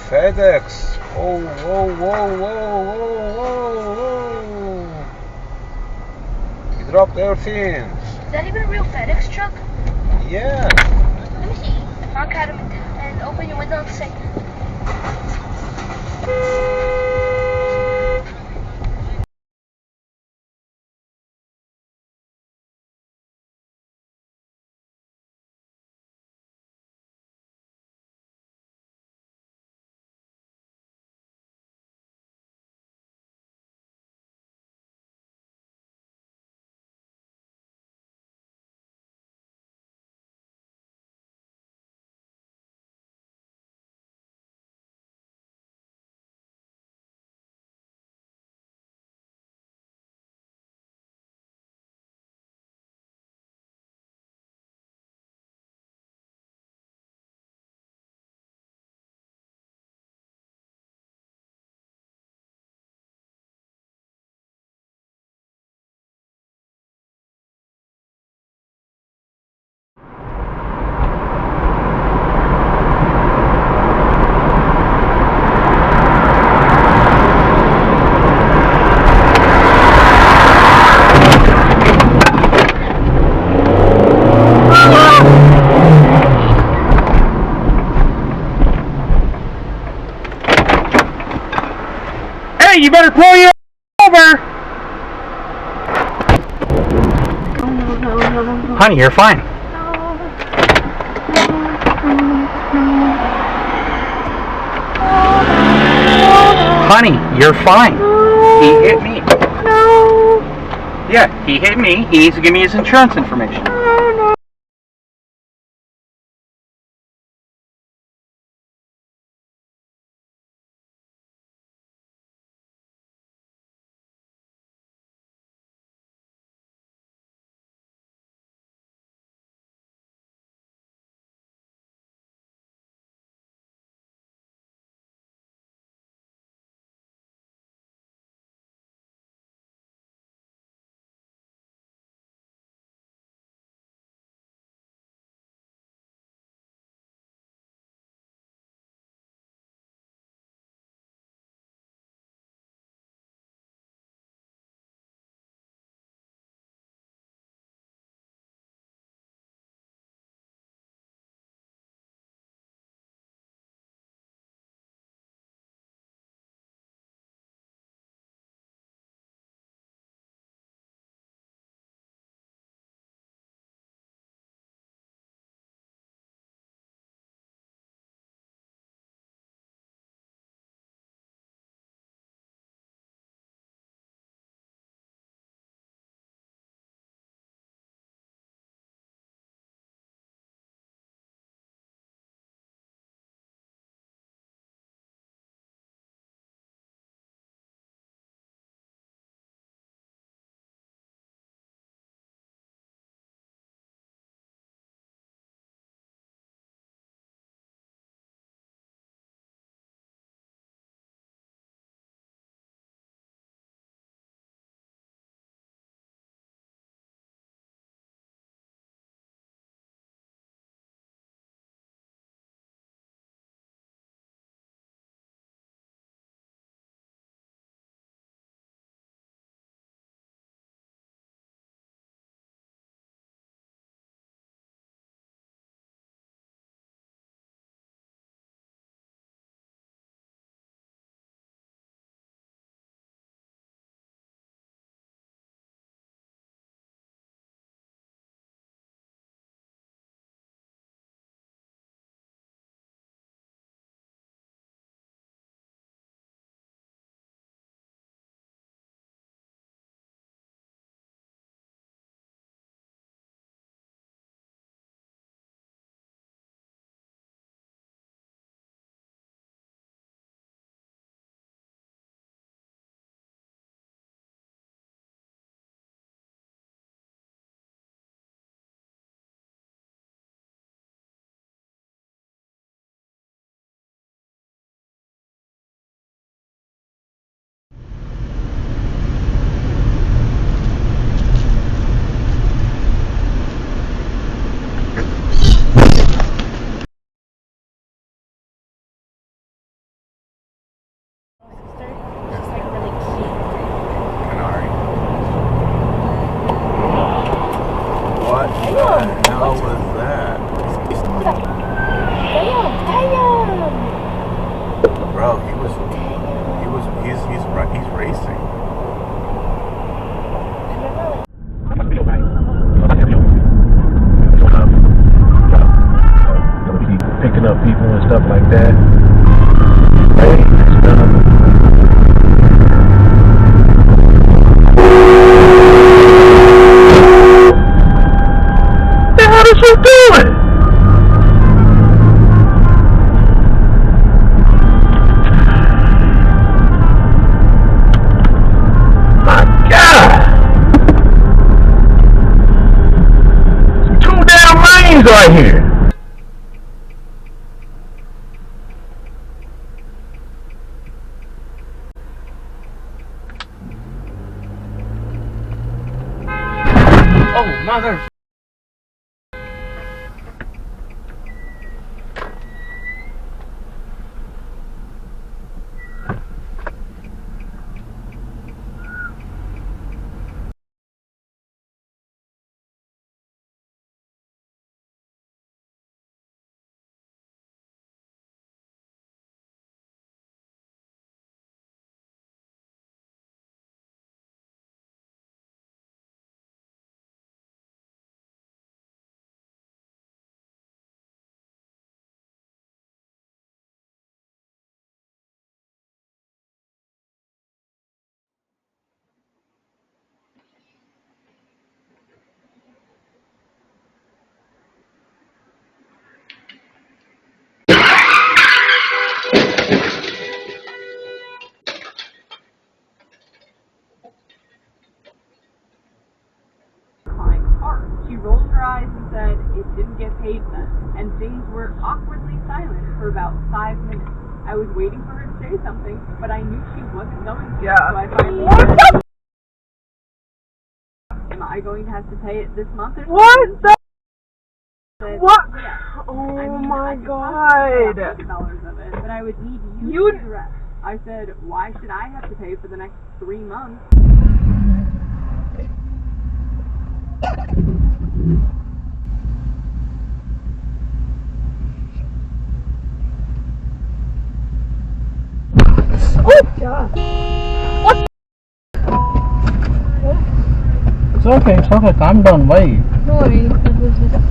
FedEx. Whoa, whoa, whoa, whoa, whoa, whoa, whoa. He dropped everything. Is that even a real FedEx truck? Yeah. Let me see. Park at him and open your window and say. Hey, you better pull your over! Honey, you're fine. Honey, you're fine. He hit me. Yeah, he hit me. He needs to give me his insurance information. hell was that? Damn! Bro, he's racing. Picking up people and stuff like that. Hey, stuff. What the hell is you doing? My God! Some 2 damn lanes right here. Oh, mother. She rolled her eyes and said it didn't get paid then, and things were awkwardly silent for about 5 minutes. I was waiting for her to say something, but I knew she wasn't going to, so I finally said, am I going to have to pay it this month or something? What the? Said, What? yeah. Oh I mean, my I could God. possibly pay $50 of it, but I would need you to do the rest. I said, why should I have to pay for the next 3 months? Oh God. It's okay, calm down, why? No worries, it was just...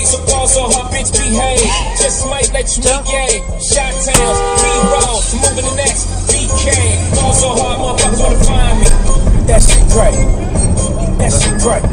So ball so hot, bitch, behave. Just might let you be gay. Shot towns, B-roll, moving the next BK. Ball so hard, motherfuckers wanna find me. That shit great. That shit great.